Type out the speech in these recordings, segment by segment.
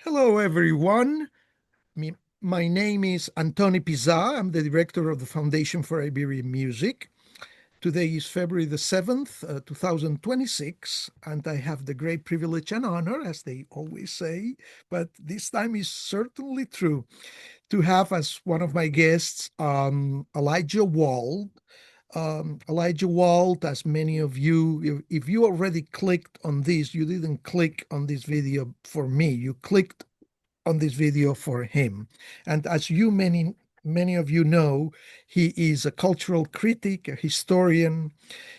Hello, everyone. My name is Antoni Piza. I'm the director of the Foundation for Iberian Music. Today is February the 7th, 2026, and I have the great privilege and honor, as they always say, but this time is certainly true, to have as one of my guests Elijah Wald. Elijah Wald, as many of you, if you already clicked on this, you didn't click on this video for me, you clicked on this video for him. And as many of you know, he is a cultural critic, a historian.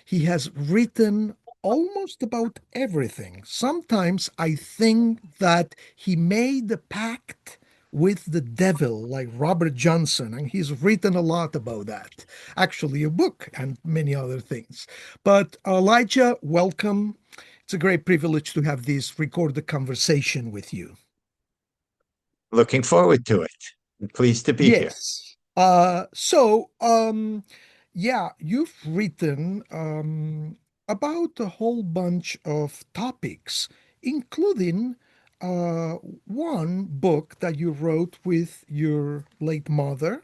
He has written almost about everything. Sometimes I think that he made a pact with the devil, like Robert Johnson, and he's written a lot about that. Actually, a book and many other things. But Elijah, welcome. It's a great privilege to have this recorded conversation with you. Looking forward to it. I'm pleased to be here. Yes. Yeah, you've written about a whole bunch of topics, including uh, one book that you wrote with your late mother,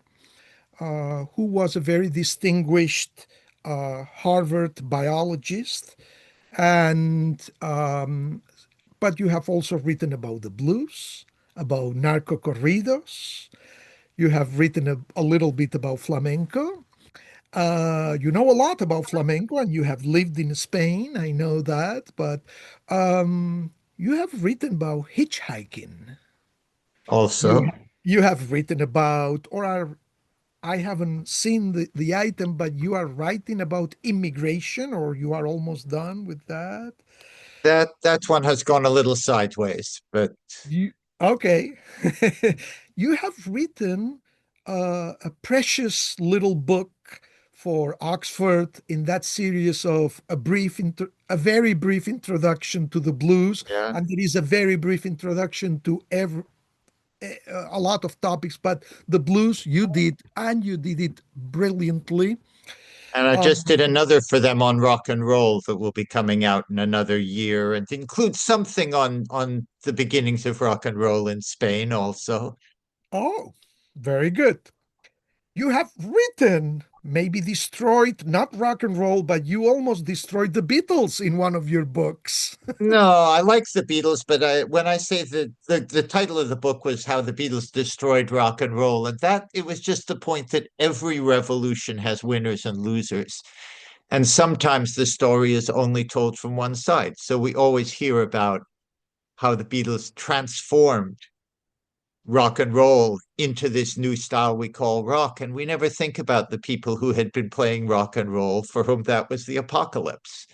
who was a very distinguished Harvard biologist, and but you have also written about the blues, about narco corridos. You have written a little bit about flamenco. You know a lot about flamenco, and you have lived in Spain. I know that, but you have written about hitchhiking. You Also, you have written about, I haven't seen the item, but you are writing about immigration, or you are almost done with that. that one has gone a little sideways, but You okay? You have written a precious little book for Oxford in that series of a very brief introduction to the blues, yeah. and it is a very brief introduction to a lot of topics. But the blues you did, and you did it brilliantly. And I Um, just did another for them on rock and roll that will be coming out in another year and includes something on the beginnings of rock and roll in Spain also. oh, very good. You have written, maybe destroyed, not rock and roll, but you almost destroyed the Beatles in one of your books. No, I like the Beatles, but when I say the title of the book was How the Beatles Destroyed Rock and Roll, and that it was just the point that every revolution has winners and losers. And sometimes the story is only told from one side. So we always hear about how the Beatles transformed rock and roll into this new style we call rock. And we never think about the people who had been playing rock and roll for whom that was the apocalypse.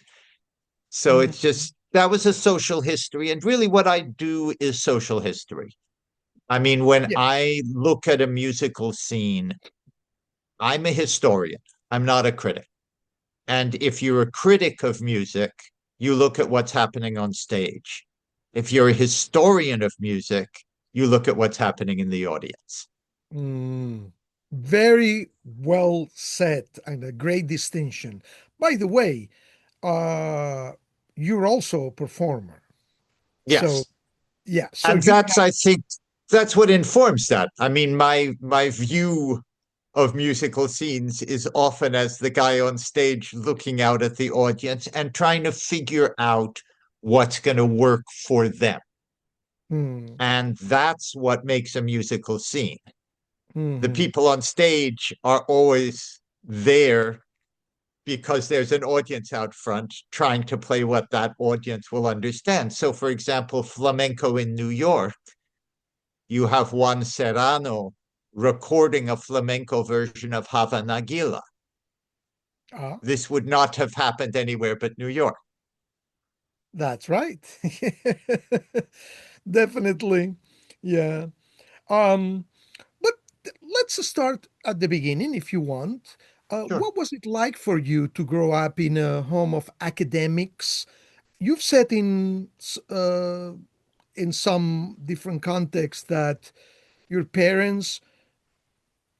So it's Mhm. just that was a social history. And really, what I do is social history. I mean, when Yes. I look at a musical scene, I'm a historian, I'm not a critic. And if you're a critic of music, you look at what's happening on stage. If you're a historian of music, you look at what's happening in the audience. Mm. Very well said and a great distinction. By the way, uh, you're also a performer. So, Yes. yeah, so And you that's, have, I think, that's what informs that. I mean, my view of musical scenes is often as the guy on stage looking out at the audience and trying to figure out what's going to work for them. mm, And that's what makes a musical scene. The mhm. people on stage are always there because there's an audience out front trying to play what that audience will understand. So, for example, flamenco in New York, you have Juan Serrano recording a flamenco version of Hava Nagila. Ah, This would not have happened anywhere but New York. that's right. Definitely. Yeah. Um, But let's start at the beginning, if you want. Sure. What was it like for you to grow up in a home of academics? You've said in some different contexts that your parents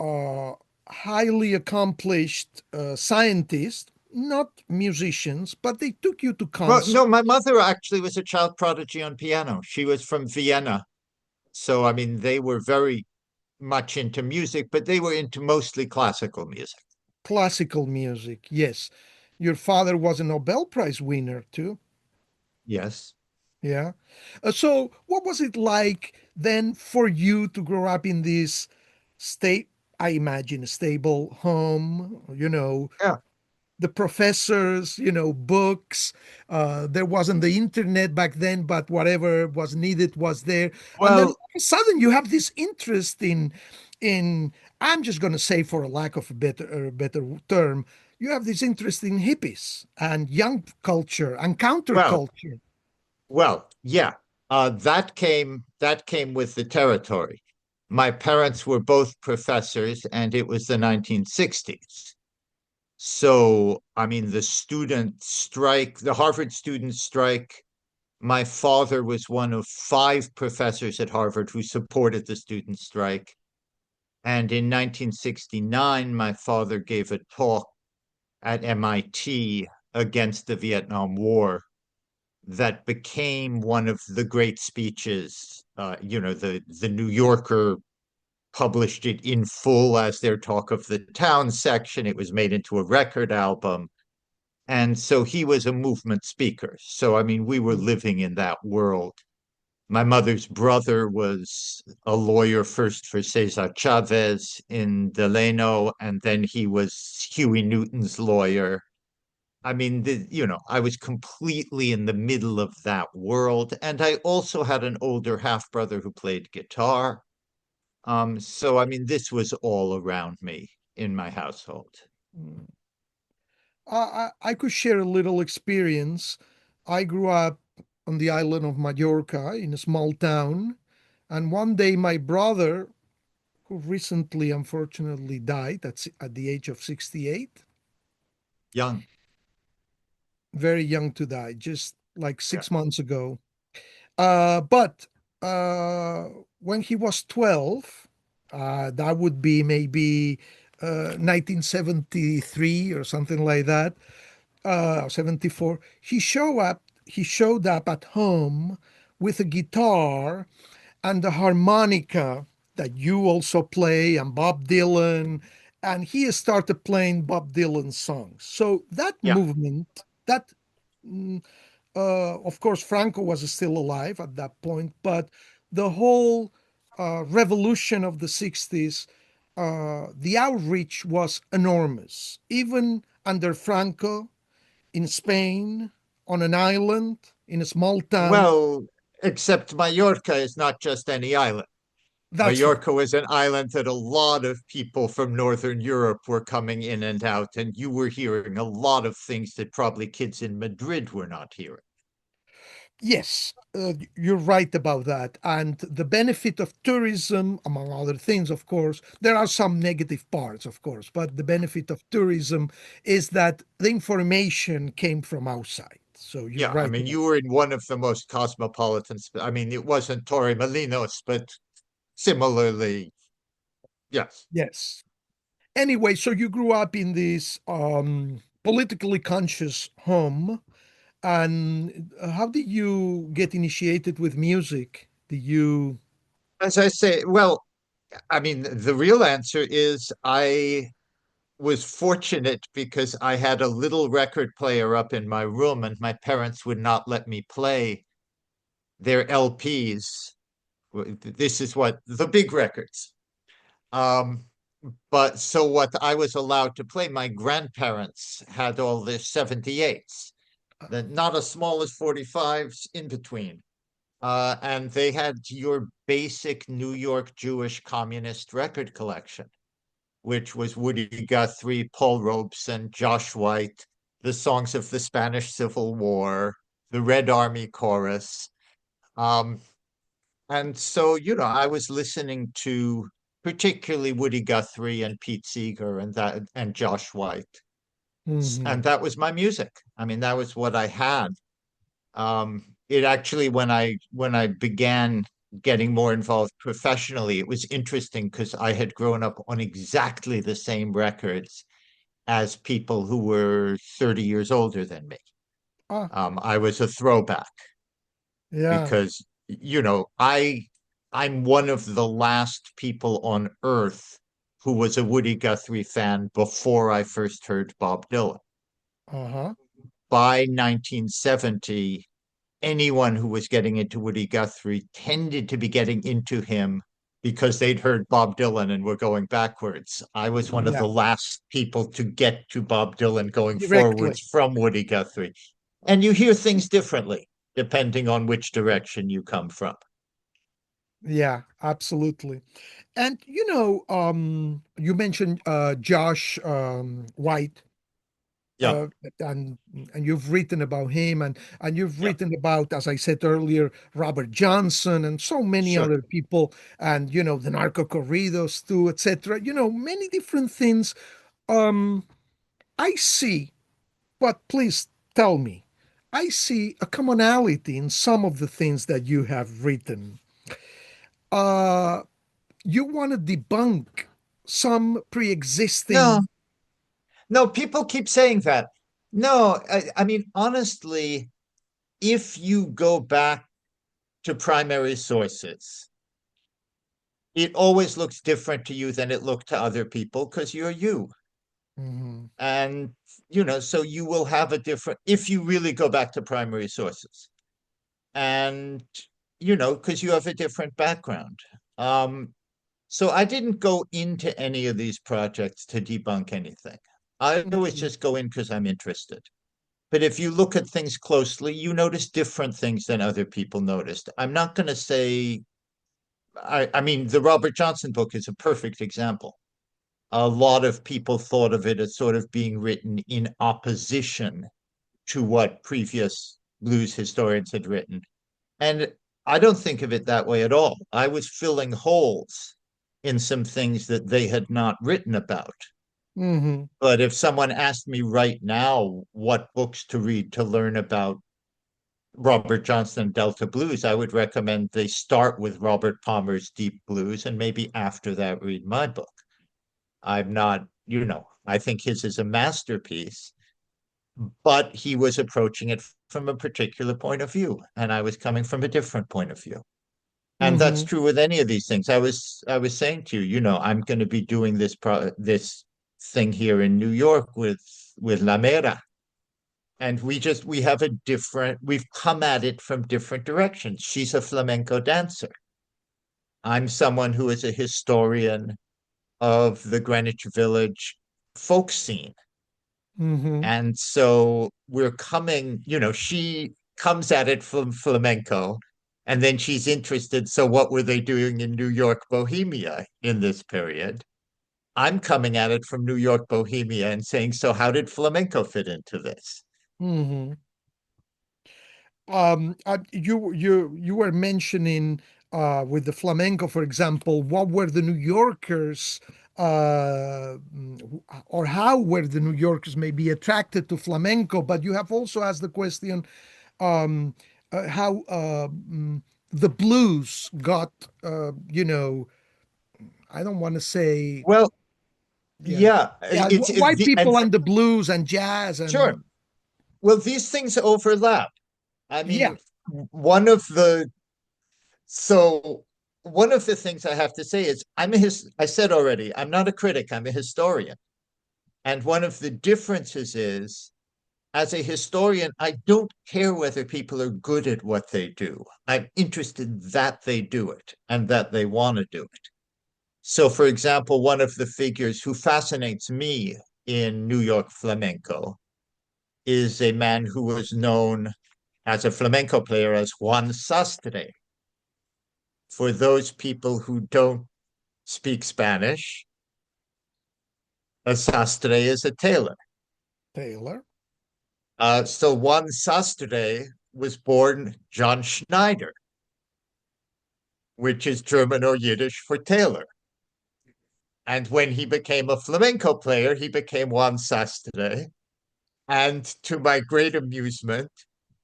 are highly accomplished scientists, not musicians, but they took you to Well, concert. no, my mother actually was a child prodigy on piano. She was from Vienna So, I mean, they were very much into music, but they were into mostly classical music. Classical music, yes. Your father was a Nobel Prize winner too. Yes. Yeah. So, what was it like then for you to grow up in this state? I imagine a stable home, Yeah. the professors, books. There wasn't the internet back then, but whatever was needed was there. And then all Well, of a sudden you have this interest in I'm just going to say, for a lack of a better term, you have this interest in hippies and young culture and well, counterculture. yeah. That came with the territory. My parents were both professors, and it was the 1960s. So, I mean, the student strike, the Harvard student strike, my father was one of five professors at Harvard who supported the student strike. And in 1969, my father gave a talk at MIT against the Vietnam War that became one of the great speeches. The New Yorker published it in full as their talk of the town section. It was made into a record album. And so he was a movement speaker. So, I mean, we were living in that world. My mother's brother was a lawyer first for Cesar Chavez in Delano, and then he was Huey Newton's lawyer. I mean, I was completely in the middle of that world. And I also had an older half brother who played guitar. So, I mean, this was all around me in my household. Mm. I could share a little experience. I grew up on the island of Mallorca in a small town, and one day my brother, who recently unfortunately died at the age of 68, Young. very young to die, just like Yeah. 6 months ago. But uh, when he was 12, that would be maybe 1973 or something like that, 74. He showed up at home with a guitar and the harmonica that you also play, and Bob Dylan, and he started playing Bob Dylan songs. So that Yeah. movement, that mm, of course, Franco was still alive at that point, but the whole revolution of the 60s, the outreach was enormous. Even under Franco in Spain, on an island, in a small town. Well, except Mallorca is not just any island. That's right. Mallorca was an island that a lot of people from Northern Europe were coming in and out, and you were hearing a lot of things that probably kids in Madrid were not hearing. Yes, you're right about that. And the benefit of tourism, among other things, of course, there are some negative parts, of course, but the benefit of tourism is that the information came from outside. So you're Yeah, I right mean, about you were in one of the most cosmopolitan. I mean, it wasn't Torremolinos, but similarly, yes. Yes. Anyway, so you grew up in this politically conscious home. And how did you get initiated with music? Did you? As I say, well, I mean, the real answer is I was fortunate because I had a little record player up in my room, and my parents would not let me play their LPs. This is what the big records. Um, but so what I was allowed to play, my grandparents had all their 78s, that not as small as 45s in between. And they had your basic New York Jewish communist record collection, which was Woody Guthrie, Paul Robeson, Josh White, the songs of the Spanish Civil War, the Red Army Chorus. Um, and so, I was listening to particularly Woody Guthrie and Pete Seeger and Josh White. And Mhm. that was my music. I mean, that was what I had. It actually, when I began getting more involved professionally, it was interesting because I had grown up on exactly the same records as people who were 30 years older than me. Ah, I was a throwback yeah. because, I I'm one of the last people on earth who was a Woody Guthrie fan before I first heard Bob Dylan. Uh-huh. By 1970, anyone who was getting into Woody Guthrie tended to be getting into him because they'd heard Bob Dylan and were going backwards. I was one of Yeah, the last people to get to Bob Dylan going directly. forwards from Woody Guthrie. And you hear things differently depending on which direction you come from. Yeah, absolutely. And you mentioned Josh White, Yeah, and you've written about him, and you've yeah, written about, as I said earlier, Robert Johnson and so many sure. other people, and the narco corridos too, etc. Many different things. Um, I see, but please tell me. I see a commonality in some of the things that you have written. Uh, you want to debunk some No, pre-existing. no, people keep saying that. No, I mean, honestly, if you go back to primary sources, it always looks different to you than it looked to other people because you're you. Mhm, And, so you will have a different, if you really go back to primary sources. And, because you have a different background. Um, so I didn't go into any of these projects to debunk anything. I always mhm, just go in because I'm interested. But if you look at things closely, you notice different things than other people noticed. I'm not going to say, I mean, the Robert Johnson book is a perfect example. A lot of people thought of it as sort of being written in opposition to what previous blues historians had written. And I don't think of it that way at all. I was filling holes in some things that they had not written about. mhm, But if someone asked me right now what books to read to learn about Robert Johnson Delta Blues, I would recommend they start with Robert Palmer's Deep Blues and maybe after that read my book. I'm not, I think his is a masterpiece, but he was approaching it from a particular point of view, and I was coming from a different point of view. And that's mhm, true with any of these things. I was saying to you, I'm going to be doing this thing here in New York with La Mera, and we've come at it from different directions. She's a flamenco dancer. I'm someone who is a historian of the Greenwich Village folk scene. mhm, And so she comes at it from flamenco, and then she's interested. So, what were they doing in New York Bohemia in this period? I'm coming at it from New York Bohemia and saying, so how did flamenco fit into this? mhm. You were mentioning with the flamenco, for example, what were the New Yorkers, or how were the New Yorkers maybe attracted to flamenco? But you have also asked the question, um, how the blues got, I don't want to say, Well, yeah, yeah, yeah, it's white and people and the blues and jazz sure. and Well, these things overlap. I yeah, mean, one of the so one of the things I have to say is I said already, I'm not a critic, I'm a historian. And one of the differences is, as a historian, I don't care whether people are good at what they do. I'm interested that they do it and that they want to do it. So, for example, one of the figures who fascinates me in New York flamenco is a man who was known as a flamenco player as Juan Sastre. For those people who don't speak Spanish, a sastre is a tailor. Taylor. So Juan Sastre was born John Schneider, which is German or Yiddish for tailor. And when he became a flamenco player, he became Juan Sastre. And to my great amusement,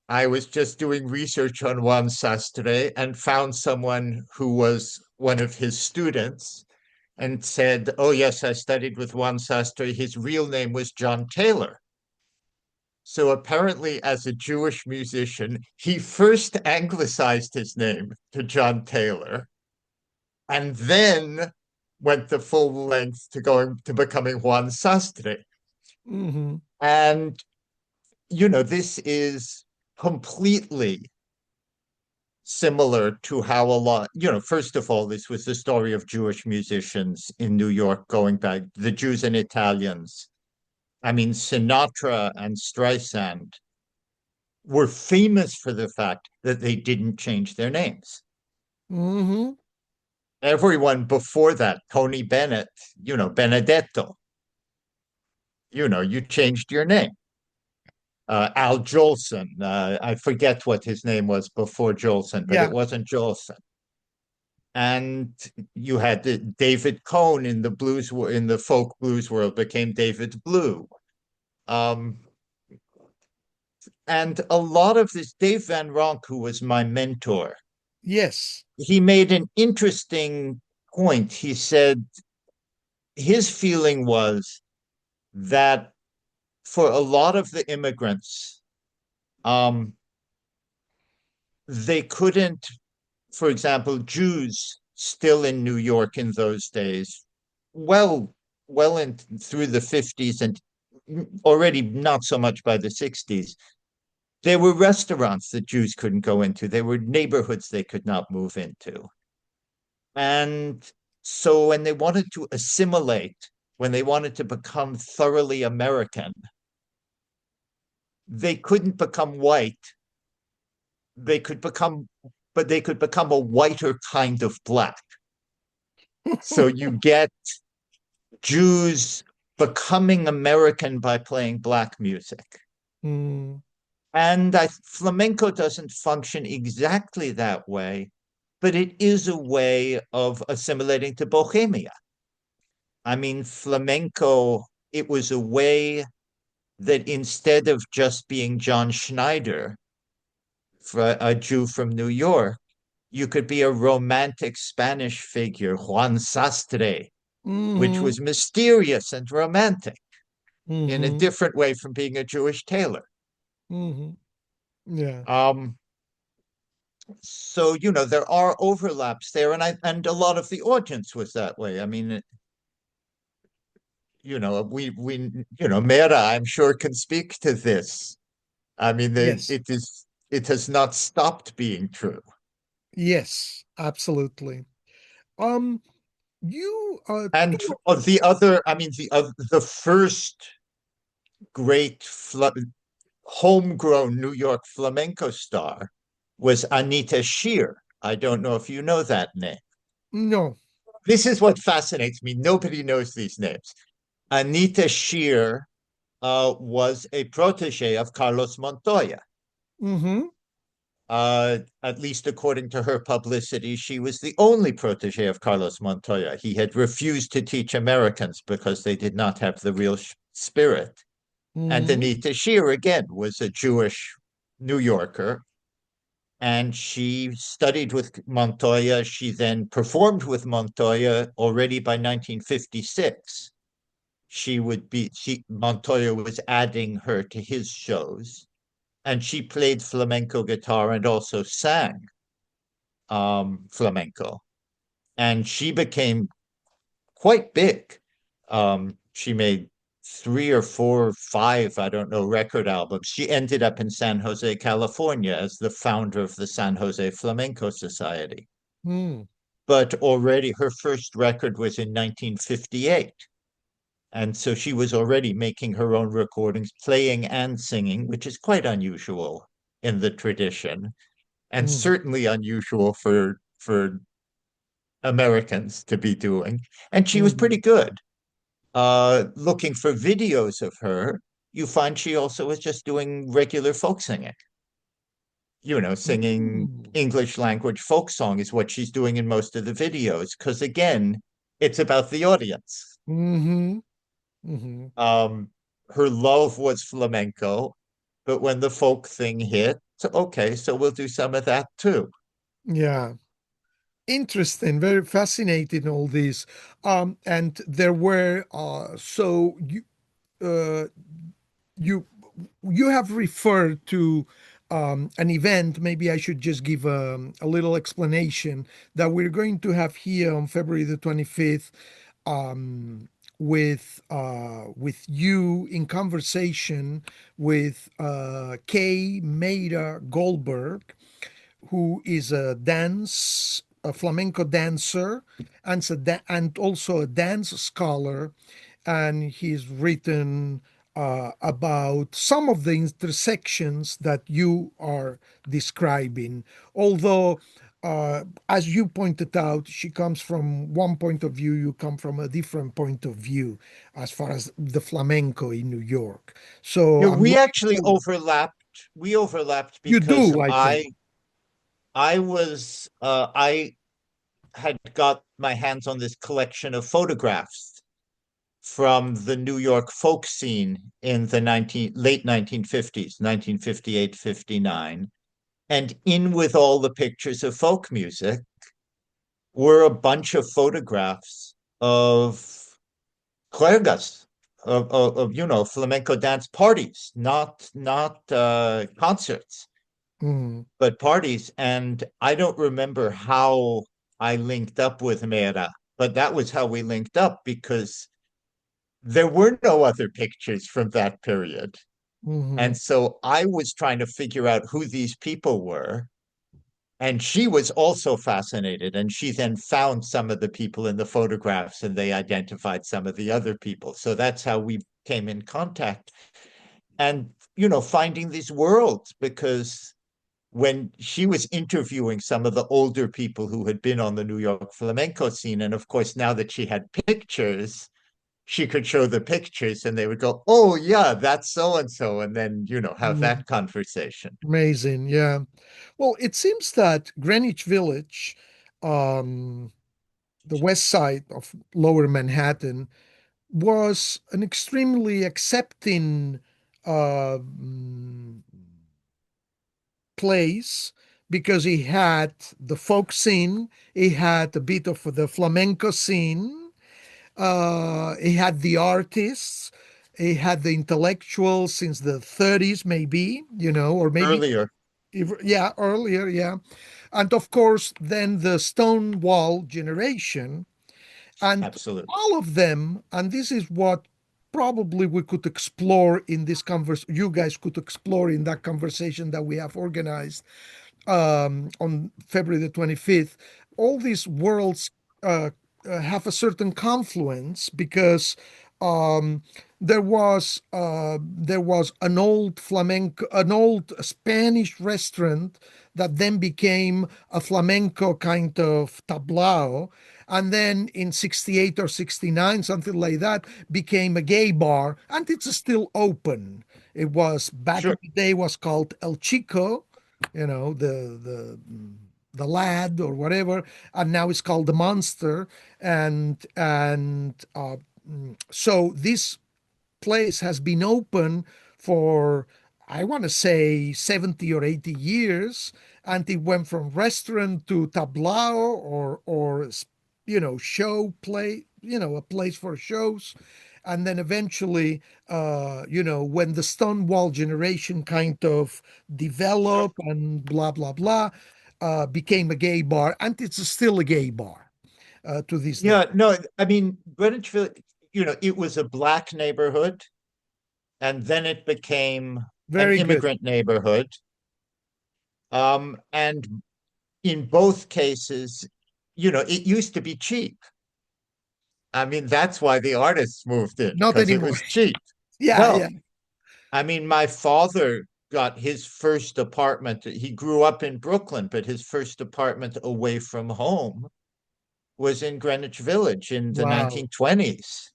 I was just doing research on Juan Sastre and found someone who was one of his students and said, oh, yes, I studied with Juan Sastre. His real name was John Taylor. So apparently, as a Jewish musician, he first anglicized his name to John Taylor. and then went the full length to going to becoming Juan Sastre. Hmm. And, this is completely similar to how a lot, first of all, this was the story of Jewish musicians in New York going back, the Jews and Italians. I mean, Sinatra and Streisand were famous for the fact that they didn't change their names. Hmm. Everyone before that, Tony Bennett, Benedetto, you changed your name. Al Jolson, I forget what his name was before Jolson, but it Yeah. wasn't Jolson. And you had David Cohn in the blues, in the folk blues world, became David Blue. Um, and a lot of this, Dave Van Ronk, who was my mentor, Yes. he made an interesting point. He said his feeling was that for a lot of the immigrants, um, they couldn't, for example, Jews still in New York in those days, well, well in through the 50s and already not so much by the 60s. There were restaurants that Jews couldn't go into. There were neighborhoods they could not move into. And so when they wanted to assimilate, when they wanted to become thoroughly American, they couldn't become white. They could become, but they could become a whiter kind of black. So you get Jews becoming American by playing black music. Mm. And flamenco doesn't function exactly that way, but it is a way of assimilating to Bohemia. I mean, flamenco, it was a way that instead of just being John Schneider, for a Jew from New York, you could be a romantic Spanish figure, Juan Sastre, which Hmm. was mysterious and romantic in a Hmm. different way from being a Jewish tailor. Hmm. Yeah. Um, so there are overlaps there, and a lot of the audience was that way. I mean, Mera, I'm sure, can speak to this. I mean, Yes. it has not stopped being true. Yes. Absolutely. Um, you And the other, I mean, the first great homegrown New York flamenco star was Anita Shear. I don't know if you know that name. no. This is what fascinates me. Nobody knows these names. Anita Shear was a protege of Carlos Montoya. Hmm. At least according to her publicity, she was the only protege of Carlos Montoya. He had refused to teach Americans because they did not have the real spirit. And Hmm. Anita Shear, again, was a Jewish New Yorker, and she studied with Montoya. She then performed with Montoya already by 1956. Montoya was adding her to his shows, and she played flamenco guitar and also sang flamenco. And she became quite big. She made three or four, five, I don't know, record albums. She ended up in San Jose, California, as the founder of the San Jose Flamenco Society. Mm. But already her first record was in 1958. And so she was already making her own recordings, playing and singing, which is quite unusual in the tradition, and Mm. certainly unusual for Americans to be doing. And she was pretty Hmm. good. Looking for videos of her, you find she also was just doing regular folk singing. Singing Mm. English language folk song is what she's doing in most of the videos. Because again, it's about the audience. Hmm. Hmm. Um, her love was flamenco, but when the folk thing hit, so, okay, so we'll do some of that too. Yeah. Interesting, very fascinating, all this. And there were uh, you you have referred to an event, maybe I should just give a little explanation that we're going to have here on February the 25th, with you in conversation with Kay Meira Goldberg, who is a flamenco dancer, and also a dance scholar, and he's written about some of the intersections that you are describing. Although, as you pointed out, she comes from one point of view, you come from a different point of view as far as the flamenco in New York. So Yeah, I'm we looking actually forward. overlapped. We overlapped You because do, I think. I had got my hands on this collection of photographs from the New York folk scene in the late 1950s, 1958, 59. And in with all the pictures of folk music were a bunch of photographs of juergas, flamenco dance parties, not concerts, Mm, but parties. And I don't remember how I linked up with Mera, but that was how we linked up because there were no other pictures from that period. mhm, And so I was trying to figure out who these people were. And she was also fascinated. And she then found some of the people in the photographs and they identified some of the other people. So that's how we came in contact. And, finding these worlds because when she was interviewing some of the older people who had been on the New York flamenco scene, and of course, now that she had pictures, she could show the pictures and they would go, oh, yeah, that's so and so. And then, have mm. that conversation. Amazing, yeah. Well, it seems that Greenwich Village, um, the west side of Lower Manhattan, was an extremely accepting place because he had the folk scene, he had a bit of the flamenco scene, he had the artists, he had the intellectuals since the 30s, maybe, or maybe, Earlier, yeah, earlier, yeah. And of course, then the Stonewall generation, and absolutely. all of them, and this is what probably we could explore in this you guys could explore in that conversation that we have organized on February the 25th. All these worlds uh, have a certain confluence because um, there was an old Spanish restaurant that then became a flamenco kind of tablao, and then in 68 or 69, something like that, became a gay bar, and it's still open. It was back in Sure. the day was called El Chico, the lad or whatever, and now it's called the monster. And so this place has been open for, I want to say, 70 or 80 years, and it went from restaurant to tablao, or show play, a place for shows. And then eventually, when the Stonewall generation kind of developed and blah blah blah, became a gay bar, and it's still a gay bar to this day. Yeah, no, I mean, Greenwich Village, it was a black neighborhood and then it became an Very good. immigrant neighborhood. And in both cases, it used to be cheap. I mean, that's why the artists moved in, Not because it anymore. was cheap. Yeah, yeah. No, I mean, my father got his first apartment. He grew up in Brooklyn, but his first apartment away from home was in Greenwich Village in the Wow. 1920s.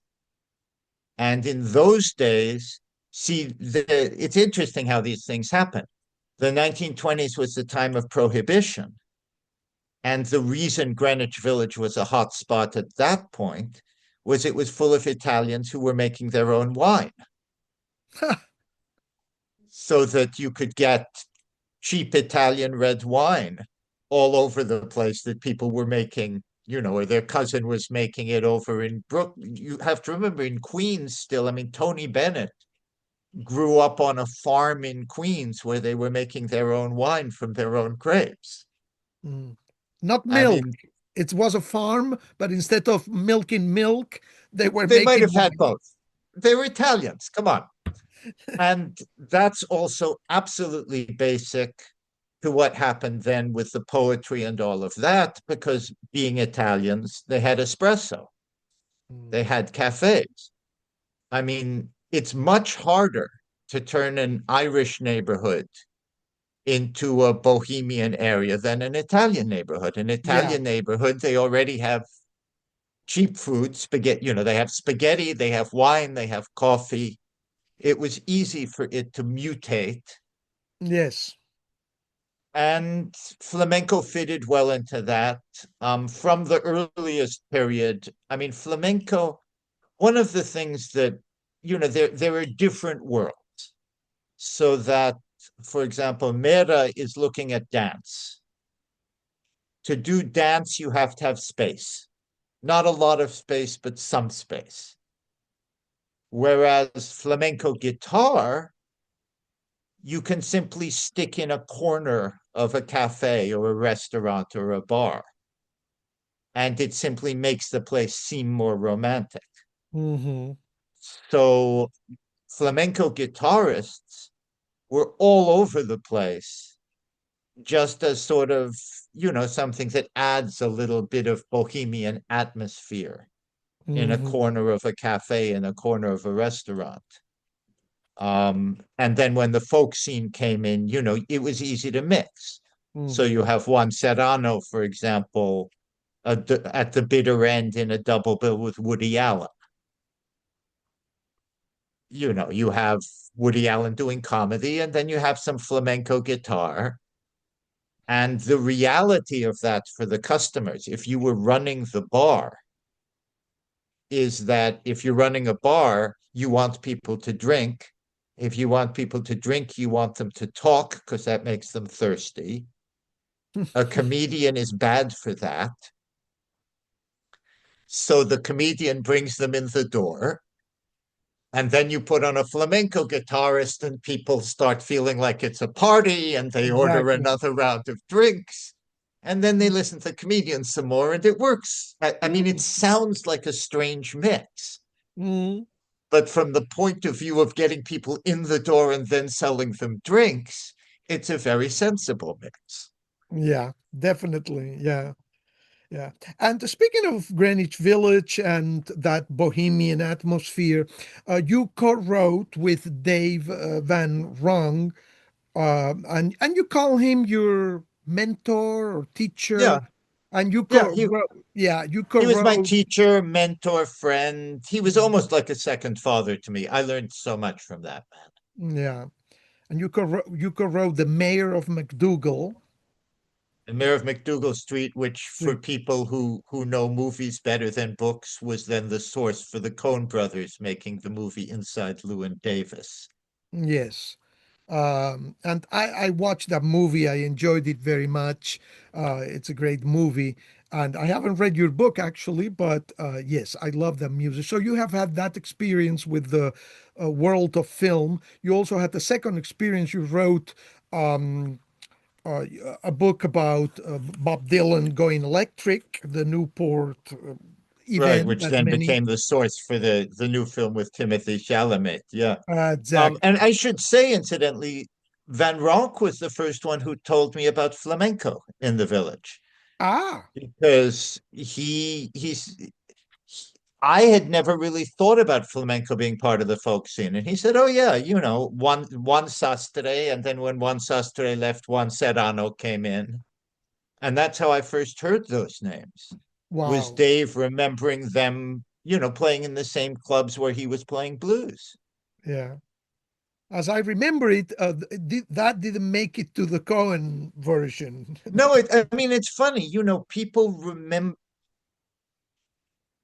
And in those days, it's interesting how these things happen. The 1920s was the time of prohibition. And the reason Greenwich Village was a hot spot at that point was it was full of Italians who were making their own wine so that you could get cheap Italian red wine all over the place that people were making, or their cousin was making it over in Brook. You have to remember in Queens still, I mean, Tony Bennett grew up on a farm in Queens where they were making their own wine from their own grapes. Mm. Not I milk. mean, It was a farm, but instead of milking milk, they were they might making have had wine. both. They were Italians, come on. And that's also absolutely basic to what happened then with the poetry and all of that, because being Italians, they had espresso, they Mm. had cafes. I mean, it's much harder to turn an Irish neighborhood into a bohemian area than an Italian neighborhood. An Yeah. Italian neighborhood, they already have cheap food, spaghetti, they have spaghetti, they have wine, they have coffee. It was easy for it to mutate. Yes. And flamenco fitted well into that. From the earliest period, I mean, flamenco, one of the things that, there are different worlds. So that, for example, Mera is looking at dance. To do dance, you have to have space. Not a lot of space, but some space. Whereas flamenco guitar, you can simply stick in a corner of a cafe or a restaurant or a bar, and it simply makes the place seem more romantic. Hmm. So flamenco guitarists were all over the place, just as sort of, something that adds a little bit of bohemian atmosphere in a Hmm. corner of a cafe, in a corner of a restaurant. And then when the folk scene came in, it was easy to mix. So Hmm. you have Juan Serrano, for example, at the bitter end in a double bill with Woody Allen. You have Woody Allen doing comedy, and then you have some flamenco guitar. And the reality of that for the customers, if you were running the bar, is that if you're running a bar, you want people to drink. If you want people to drink, you want them to talk because that makes them thirsty. A comedian is bad for that. So the comedian brings them in the door. And then you put on a flamenco guitarist, and people start feeling like it's a party and they order Exactly. another round of drinks. And then they listen to the comedian some more, and it works. I mean, it sounds like a strange mix. Mm. But from the point of view of getting people in the door and then selling them drinks, it's a very sensible mix. Yeah, definitely. Yeah. Yeah. And speaking of Greenwich Village and that bohemian atmosphere, you co-wrote with Dave Van Rong, and you call him your mentor or Yeah, teacher, and you yeah. co-wrote, yeah, you He was my co-wrote, teacher, mentor, friend. He was almost like a second father to me. I learned so much from that man. yeah, and you co-wrote the Mayor of McDougal. The Mayor of McDougal Street, which for Street. people who know movies better than books, was then the source for the Coen brothers making the movie Inside Llewyn Davis. Yes. And I watched that movie. I enjoyed it very much. It's a great movie. And I haven't read your book actually, but yes, I love that music. So you have had that experience with the world of film. You also had the second experience. You wrote um, a book about Bob Dylan going electric, the Newport Right, event which that then many. became the source for the new film with Timothy Chalamet. Yeah. And Exactly. I should say, incidentally, Van Ronk was the first one who told me about flamenco in the village Ah, because I had never really thought about flamenco being part of the folk scene. And he said, "Oh yeah, Juan Sastre, and then when Juan Sastre left, Juan Serrano came in." And that's how I first heard those names. Was wow. Dave remembering them, playing in the same clubs where he was playing blues. Yeah. As I remember it, that didn't make it to the Cohen version. No, I mean, it's funny, people remember,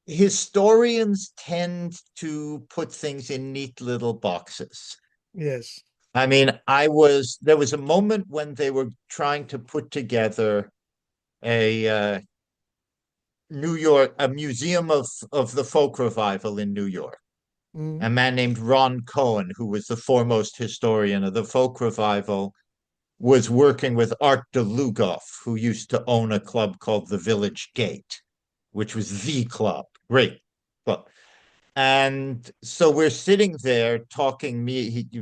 historians tend to put things in neat little boxes. Yes. I mean, there was a moment when they were trying to put together a a museum of the folk revival in New York. Mm. a man named Ron Cohen, who was the foremost historian of the folk revival, was working with Art de Lugoff, who used to own a club called the Village Gate, which was the club. Great club. And so we're sitting there talking.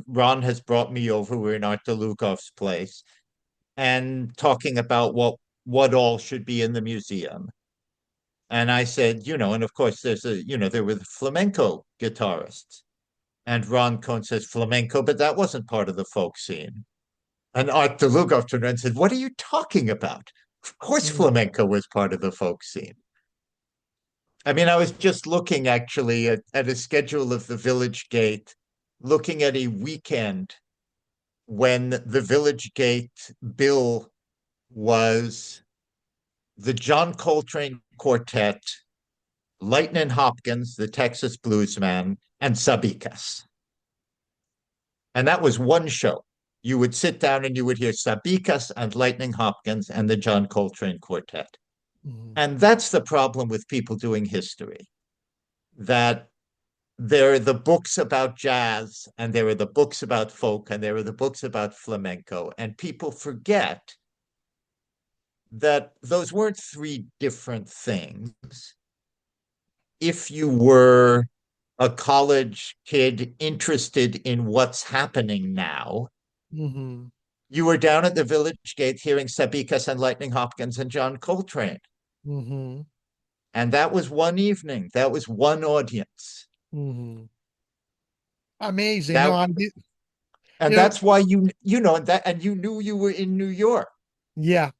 Ron has brought me over. We're in Art de Lugoff's place and talking about what all should be in the museum. And I said, and of course there were the flamenco guitarists. And Ron Cohn says flamenco, but that wasn't part of the folk scene. And Art de Lugoff turned around and said, "What are you talking about? Of course, Mm. flamenco was part of the folk scene." I mean, I was just looking actually at a schedule of the Village Gate, looking at a weekend when the Village Gate bill was the John Coltrane Quartet, Lightnin' Hopkins, the Texas Bluesman, and Sabicas. And that was one show. You would sit down and you would hear Sabicas and Lightning Hopkins and the John Coltrane Quartet. Mm. And that's the problem with people doing history, that there are the books about jazz and there are the books about folk and there are the books about flamenco. And people forget that those weren't three different things. If you were a college kid interested in what's happening now, Mhm. you were down at the Village Gate hearing Sabicas and Lightning Hopkins and John Coltrane. Mhm. And that was one evening. That was one audience. Mhm. Amazing. No, That I did. and You know, that's why and you knew you were in New York, yeah,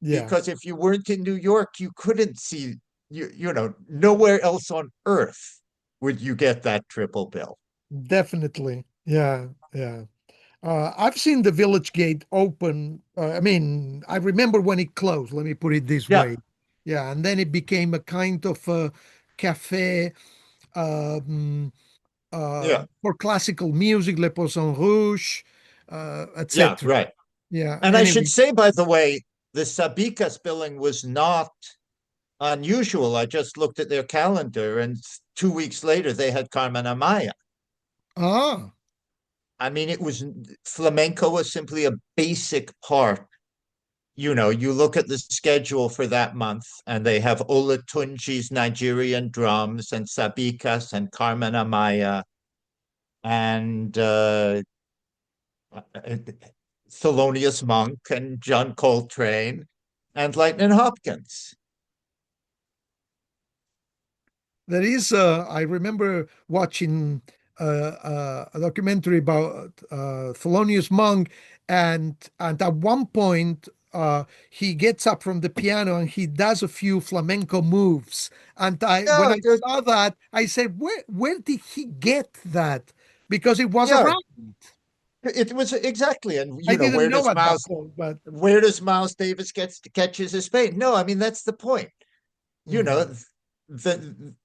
yeah, because if you weren't in New York, you couldn't see nowhere else on earth would you get that triple bill. definitely. Yeah, yeah. I've seen the Village Gate open. I mean, I remember when it closed. Let me put it this Yeah, way. Yeah, and then it became a kind of cafe um, yeah, for classical music, Le Poisson Rouge, yeah, etc. right. Yeah. And I should Anyway. say, by the way, the Sabicas billing was not unusual. I just looked at their calendar, and 2 weeks later, they had Carmen Amaya. Ah. I mean, it was flamenco was simply a basic part. You look at the schedule for that month, and they have Olatunji's Nigerian drums, and Sabicas, and Carmen Amaya, and Thelonious Monk, and John Coltrane, and Lightning Hopkins. There is, I remember watching a documentary about Thelonious Monk, and at one point he gets up from the piano and he does a few flamenco moves. And when Yeah, I saw that, I said, where did he get that? Because it was yeah, around. it was exactly. And I didn't know at that point, but where does Miles Davis catches his spade? No, I mean that's the point. You know, mhm, the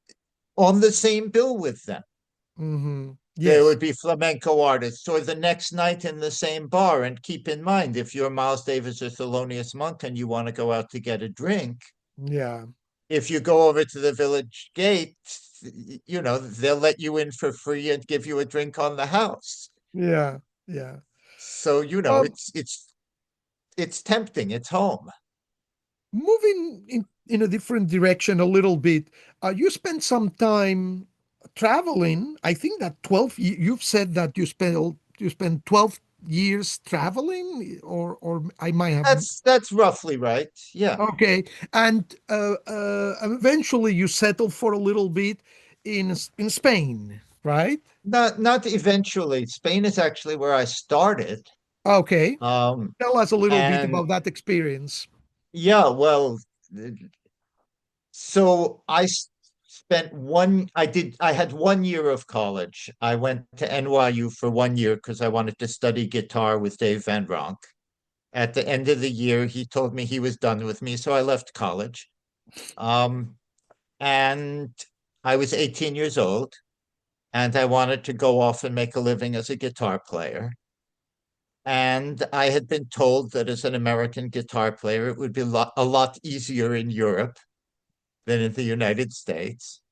on the same bill with them, mhm, there yes, would be flamenco artists, or the next night in the same bar. And keep in mind, if you're Miles Davis or Thelonious Monk and you want to go out to get a drink, yeah, if you go over to the Village Gate, they'll let you in for free and give you a drink on the house. yeah, yeah. So Um, it's tempting. It's home. Moving in a different direction a little bit, you spent some time traveling. I think that you've said that you spent 12 years traveling, or I might have. That's roughly right. Yeah. Okay. And eventually you settled for a little bit in Spain, right? Not eventually. Spain is actually where I started. Okay. Um, Tell us a little bit and about that experience. yeah, well, so I had 1 year of college. I went to NYU for 1 year because I wanted to study guitar with Dave Van Ronk. At the end of the year, he told me he was done with me, so I left college. Um, and I was 18 years old, and I wanted to go off and make a living as a guitar player. And I had been told that as an American guitar player, it would be a lot easier in Europe than in the United States.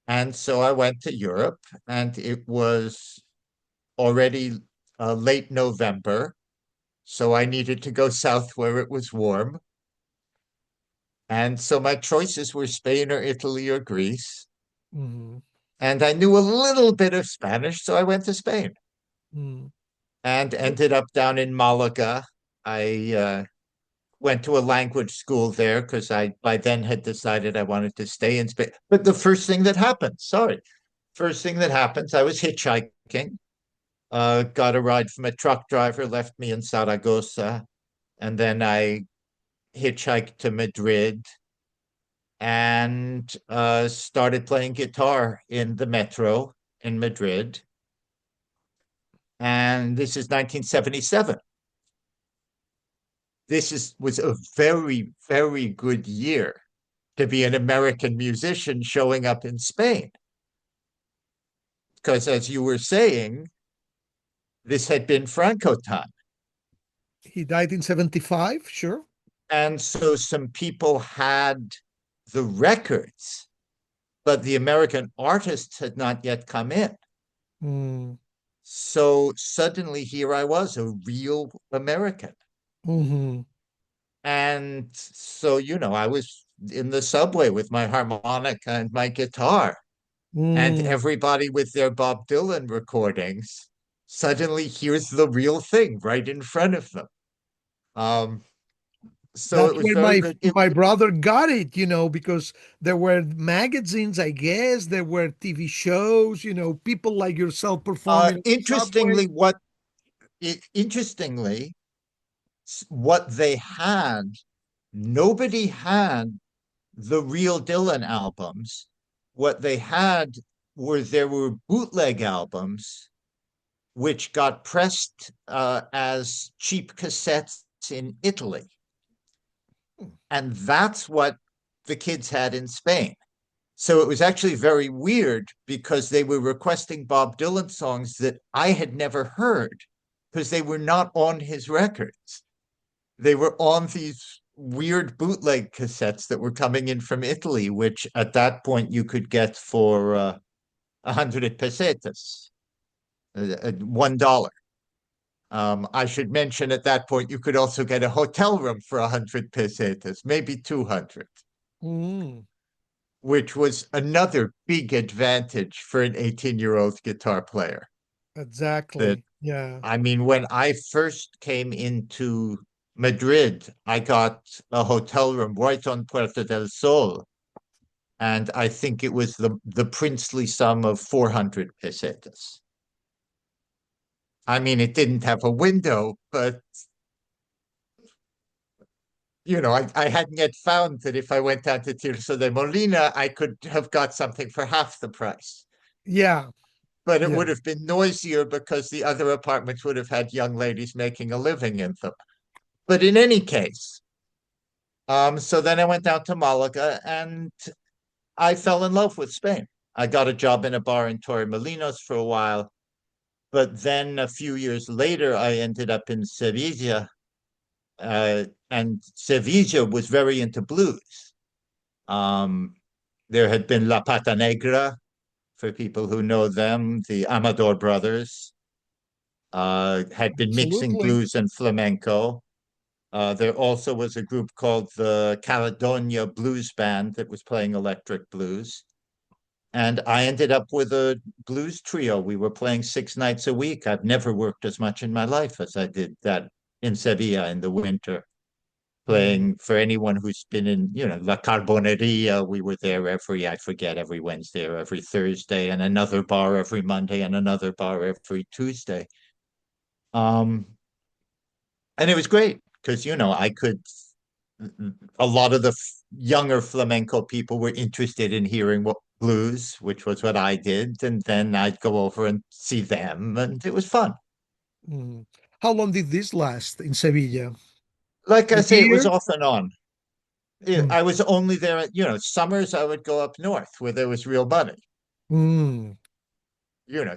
And so I went to Europe, and it was already late November. So I needed to go south where it was warm. And so my choices were Spain or Italy or Greece. Mm-hmm. And I knew a little bit of Spanish, so I went to Spain Mm. and ended up down in Malaga. I went to a language school there because I by then had decided I wanted to stay in Spain. But the first thing that happens, I was hitchhiking, got a ride from a truck driver, left me in Zaragoza, and then I hitchhiked to Madrid and started playing guitar in the metro in Madrid. And this is 1977. Was a very, very good year to be an American musician showing up in Spain. Because as you were saying, this had been Franco time. He died in 75, sure. And so some people had the records, but the American artists had not yet come in. Mm. So suddenly here I was, a real American. Mm-hmm. And so, I was in the subway with my harmonica and my guitar, and Mm. everybody with their Bob Dylan recordings. Suddenly, here's the real thing right in front of them. Um, so That's it was where very good. my brother got it, because there were magazines, I guess, there were TV shows, people like yourself performing on the subway. Interestingly, what they had, nobody had the real Dylan albums. What they had there were bootleg albums which got pressed as cheap cassettes in Italy. And that's what the kids had in Spain. So it was actually very weird because they were requesting Bob Dylan songs that I had never heard because they were not on his records. They were on these weird bootleg cassettes that were coming in from Italy, which at that point you could get for 100 pesetas, $1. I should mention at that point you could also get a hotel room for 100 pesetas, maybe 200, Mm. which was another big advantage for an 18-year-old guitar player. That Exactly. Yeah. I mean, when I first came into Madrid, I got a hotel room right on Puerta del Sol, and I think it was the princely sum of 400 pesetas. I mean, it didn't have a window, but I hadn't yet found that if I went down to Tirso de Molina, I could have got something for half the price. Yeah. But it Yeah. would have been noisier because the other apartments would have had young ladies making a living in them. But in any case, so then I went down to Malaga and I fell in love with Spain. I got a job in a bar in Torremolinos for a while, but then a few years later, I ended up in Sevilla, and Sevilla was very into blues. Um, there had been La Pata Negra, for people who know them, the Amador brothers, had been mixing Absolutely. blues and flamenco. There also was a group called the Caledonia Blues Band that was playing electric blues. And I ended up with a blues trio. We were playing 6 nights a week. I've never worked as much in my life as I did that in Sevilla in the winter, Mm. playing for anyone who's been in, La Carboneria. We were there I forget, every Wednesday or every Thursday, and another bar every Monday and another bar every Tuesday. Um, and it was great because, a lot of the younger flamenco people were interested in hearing what blues, which was what I did. And then I'd go over and see them, and it was fun. Mm. How long did this last in Sevilla? Like A I say, it was year? off and on. Mm. I was only there summers I would go up north where there was real money. Mm.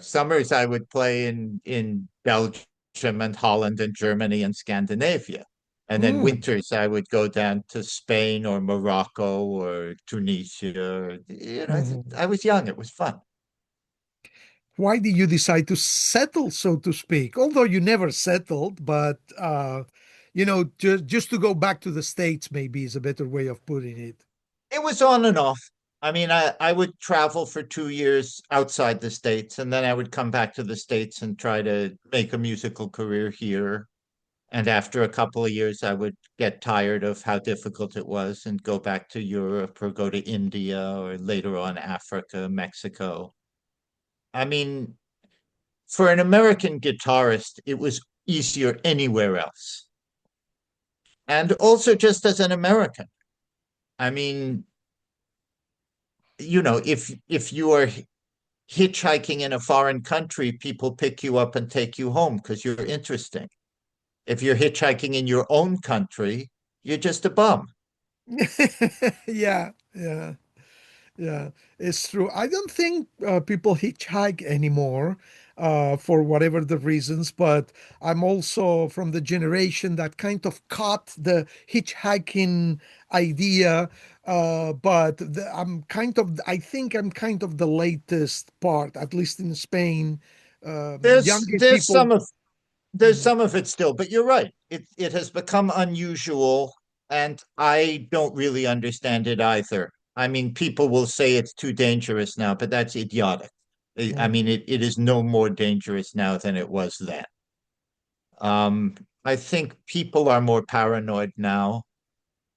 Summers I would play in Belgium and Holland and Germany and Scandinavia. And then Mm. winters, I would go down to Spain or Morocco or Tunisia. Mhm. I was young. It was fun. Why did you decide to settle, so to speak? Although you never settled, but just to go back to the States maybe is a better way of putting it. It was on and off. I mean, I would travel for 2 years outside the States, and then I would come back to the States and try to make a musical career here. And after a couple of years, I would get tired of how difficult it was and go back to Europe or go to India or later on Africa, Mexico. I mean, for an American guitarist, it was easier anywhere else. And also just as an American. I mean, if you are hitchhiking in a foreign country, people pick you up and take you home because you're interesting. If you're hitchhiking in your own country, you're just a bum. Yeah, yeah. Yeah, it's true. I don't think people hitchhike anymore for whatever the reasons, but I'm also from the generation that kind of caught the hitchhiking idea. I think I'm kind of the latest part, at least in Spain. There's Younger there's people. some of there's Mm, some of it still, but you're right. It has become unusual, and I don't really understand it either. I mean, people will say it's too dangerous now, but that's idiotic. I mean, mhm, it is no more dangerous now than it was then. I think people are more paranoid now.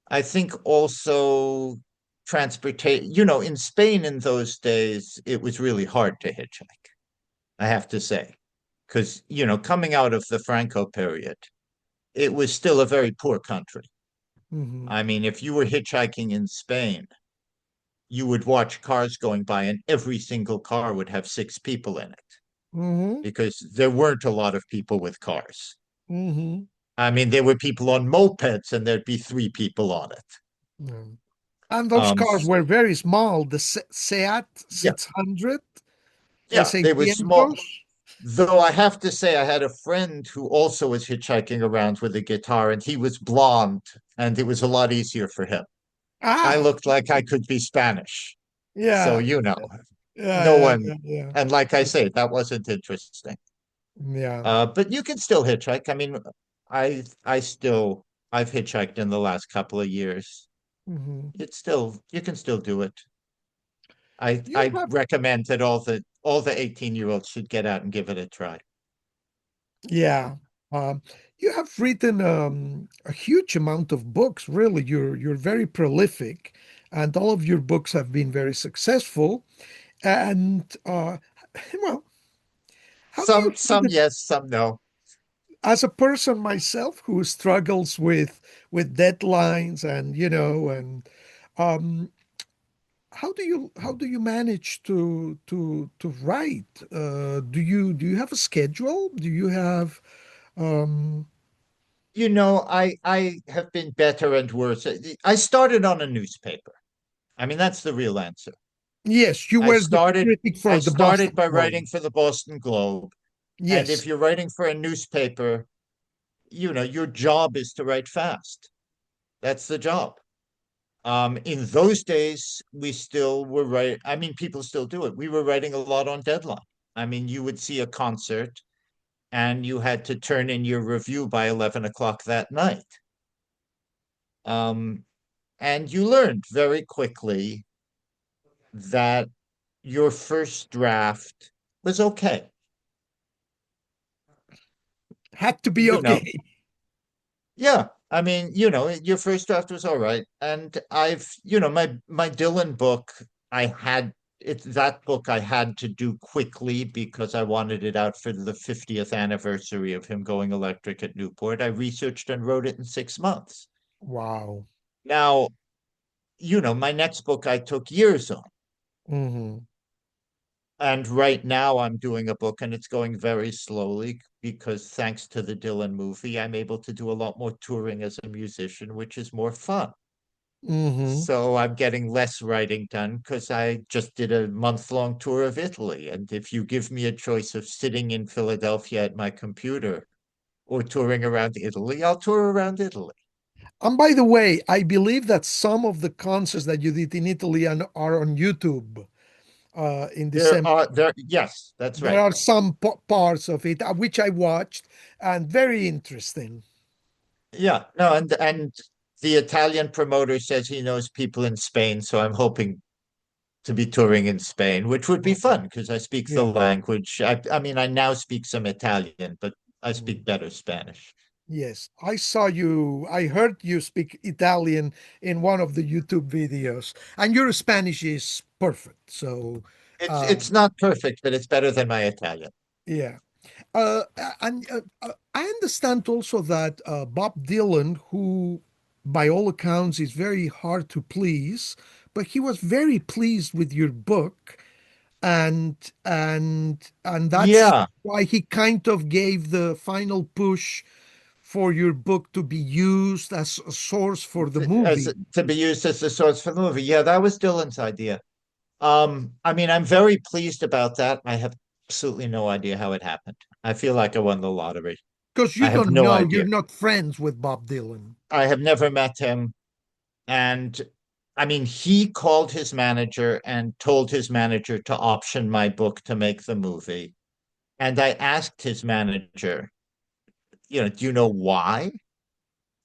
I think also transportation, in Spain in those days, it was really hard to hitchhike, I have to say, because, coming out of the Franco period, it was still a very poor country. mhm, I mean, if you were hitchhiking in Spain, you would watch cars going by, and every single car would have six people in it mhm, because there weren't a lot of people with cars. mhm. I mean, there were people on mopeds, and there'd be three people on it. Mm. And those Um, cars were very small. The Seat yeah, 600 yeah, they were small. seiscientos. Though I have to say, I had a friend who also was hitchhiking around with a guitar, and he was blonde, and it was a lot easier for him. I Ah, looked like I could be Spanish. So, yeah, no yeah, one, yeah, yeah, and like I say, that wasn't interesting. yeah. But you can still hitchhike. I mean, I've hitchhiked in the last couple of years. Mhm. You can still do it. I You I have, recommend that all the 18-year-olds should get out and give it a try. yeah. You have written a huge amount of books. Really, you're very prolific, and all of your books have been very successful. And well, how do you Some find it yes, some no. as a person myself who struggles with deadlines and um, how do you manage to write? Do you have a schedule? Do you have um I have been better and worse. I started on a newspaper. I mean, that's the real answer. yes, you I were the started critic I for the started Boston by Globe. writing for the Boston Globe. And if Yes. you're writing for a newspaper, your job is to write fast. That's the job. In those days, we still were writing. I mean, people still do it. We were writing a lot on deadline. I mean, you would see a concert and you had to turn in your review by 11 o'clock that night. Um, and you learned very quickly that your first draft was okay. Had to be You know, okay. yeah. I mean, your first draft was all right. And my Dylan book, that book I had to do quickly because I wanted it out for the 50th anniversary of him going electric at Newport. I researched and wrote it in 6 months. Wow. Now, my next book I took years on. Hmm. And right now I'm doing a book and it's going very slowly because thanks to the Dylan movie, I'm able to do a lot more touring as a musician, which is more fun. Hmm. So I'm getting less writing done because I just did a month-long tour of Italy. And if you give me a choice of sitting in Philadelphia at my computer or touring around Italy, I'll tour around Italy. And by the way, I believe that some of the concerts that you did in Italy are on YouTube in There December. are there yes, that's There right. are some parts of it which I watched and very interesting. Yeah, no, and the Italian promoter says he knows people in Spain, so I'm hoping to be touring in Spain, which would be Mhm. fun because I speak the Yeah. language. I mean, I now speak some Italian, but I speak Mm. better Spanish. Yes, I saw you. I heard you speak Italian in one of the YouTube videos, and your Spanish is perfect. So, It's um, not perfect, but it's better than my Italian. yeah. I understand also that Bob Dylan, who by all accounts is very hard to please, but he was very pleased with your book, and and that's Yeah, why he kind of gave the final push for your book to be used as a source for the as movie. to be used as a source for the movie. Yeah, that was Dylan's idea. I mean, I'm very pleased about that. I have absolutely no idea how it happened. I feel like I won the lottery. Because you I have don't no know, you're idea. not friends with Bob Dylan. I have never met him. And I mean, he called his manager and told his manager to option my book to make the movie. And I asked his manager, do you know why?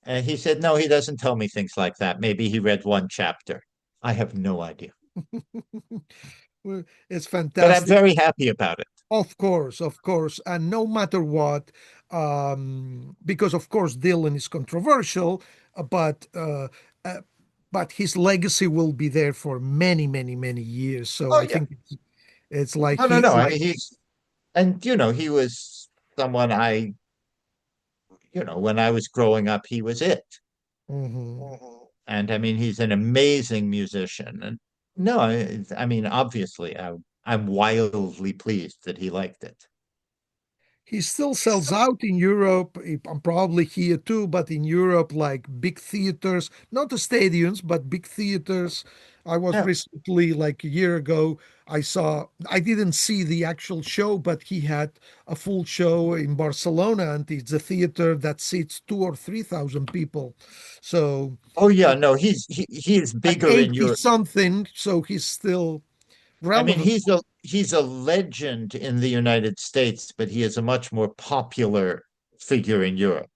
And he said, no, he doesn't tell me things like that. Maybe he read one chapter. I have no idea. Well, it's But I'm fantastic. very happy about it. Of course, and no matter what, because of course Dylan is controversial, uh, but his legacy will be there for many, many, many years. So Oh, I yeah. think it's like No, no, he no. I like. mean, and he was someone when I was growing up, he was it. Mhm. And I mean, he's an amazing musician. And no, I mean, obviously, I'm wildly pleased that he liked it. He still sells out in Europe, and probably here too, but in Europe, like big theaters, not the stadiums, but big theaters. I was Yeah. recently, like a year ago, I didn't see the actual show, but he had a full show in Barcelona, and it's a theater that seats 2 or 3 thousand people. So Oh yeah, no, he is at bigger in 80 Europe. something, so he's still I mean, relevant. he's a legend in the United States, but he is a much more popular figure in Europe.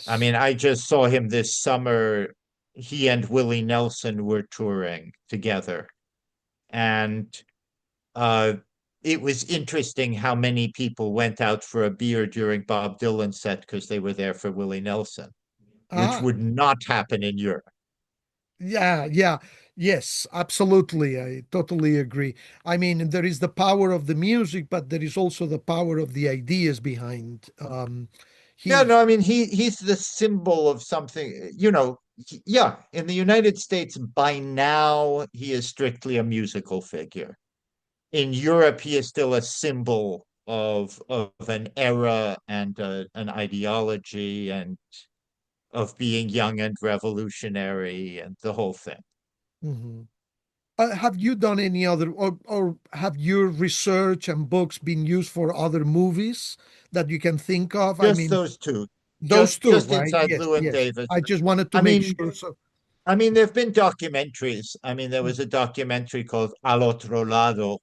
I Yes. mean, I just saw him this summer. He and Willie Nelson were touring together, and uh, it was interesting how many people went out for a beer during Bob Dylan's set because they were there for Willie Nelson, which Ah, would not happen in Europe. yeah, yeah, yes, absolutely. I totally agree. I mean, there is the power of the music, but there is also the power of the ideas behind. Yeah, He, no, I mean he's the symbol of something, yeah, in the United States by now he is strictly a musical figure. In Europe he is still a symbol of an era and an ideology and of being young and revolutionary and the whole thing. Mhm. Have you done any other, or have your research and books been used for other movies that you can think of? I Just mean, those two. those Just two, just right? inside Yes, Llewyn yes. Davis. I just wanted to I make mean, sure. So, there've been documentaries. I mean, there was a documentary called Al Otro Lado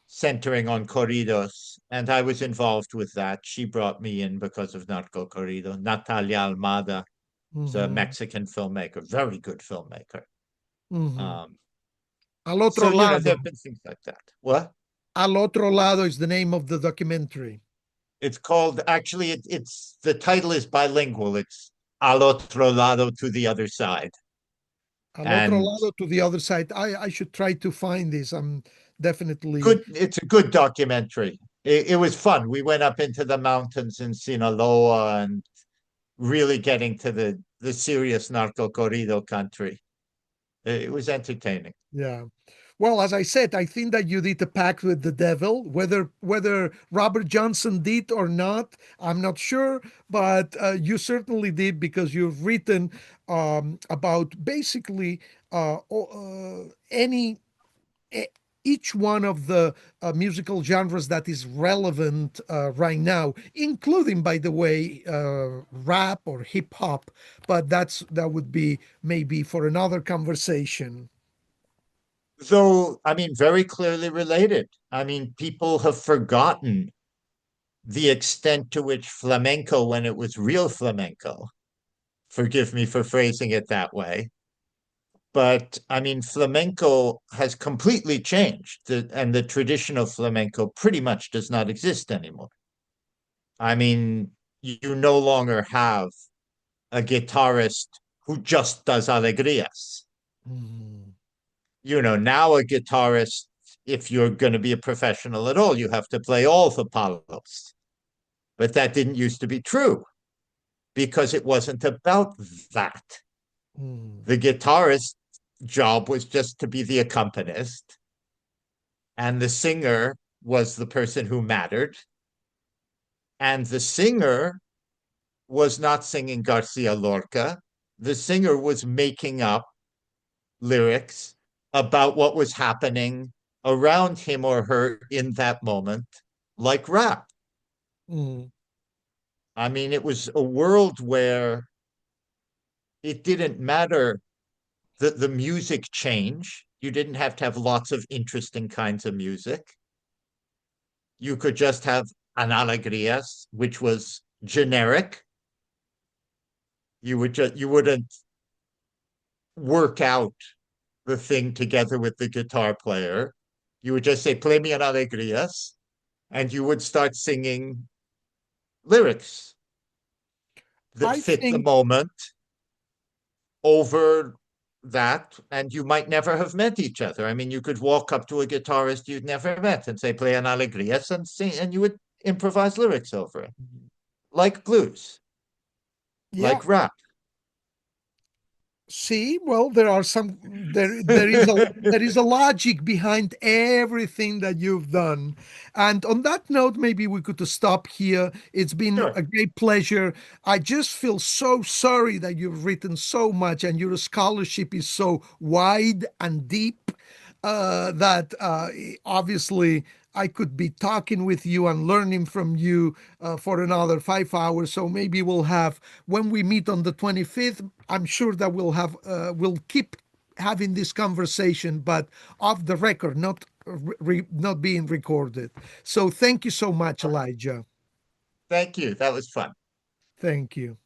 centering on corridos, and I was involved with that. She brought me in because of Narco Corrido. Natalia Almada is a mhm, Mexican filmmaker, very good filmmaker. mhm. Um, Al so otro there lado. have been things like that. What? Al otro lado is the name of the documentary. It's called actually. It's the title is bilingual. It's Al Otro Lado to the other side, Al otro and lado to the other side. I should try to find this. I'm definitely, good. It's a good documentary. It was fun. We went up into the mountains in Sinaloa and really getting to the serious narco corrido country. It was entertaining. yeah. Well, as I said, I think that you did a pact with the devil. Whether Robert Johnson did or not, I'm not sure, but you certainly did because you've written about basically any each one of the musical genres that is relevant right now, including, by the way, rap or hip hop. But that would be maybe for another conversation. Though, I mean, very clearly related. I mean, people have forgotten the extent to which flamenco, when it was real flamenco, forgive me for phrasing it that way, but I mean, flamenco has completely changed, and the traditional flamenco pretty much does not exist anymore. I mean, you no longer have a guitarist who just does alegrias. Mm, Now a guitarist, if you're going to be a professional at all, you have to play all the palos. But that didn't used to be true because it wasn't about that. mm, The guitarist's job was just to be the accompanist, and the singer was the person who mattered. And the singer was not singing Garcia Lorca. The singer was making up lyrics about what was happening around him or her in that moment, like rap. mm. I mean, it was a world where it didn't matter that the music change. You didn't have to have lots of interesting kinds of music. You could just have an alegrias, which was generic. You wouldn't work out the thing together with the guitar player. You would just say, play me an alegrias, and you would start singing lyrics that I fit the think, moment over that, and you might never have met each other. I mean, you could walk up to a guitarist you'd never met and say, play an alegrias, and sing, and you would improvise lyrics over it, like blues, yeah. like rap. See, well, there is a logic behind everything that you've done. And on that note, maybe we could stop here. It's been Sure. a great pleasure. I just feel so sorry that you've written so much and your scholarship is so wide and deep that obviously I could be talking with you and learning from you for another 5 hours. So maybe we'll have, when we meet on the 25th, I'm sure that we'll keep having this conversation, but off the record, not being recorded. So thank you so much, Elijah. Thank you. That was fun. Thank you.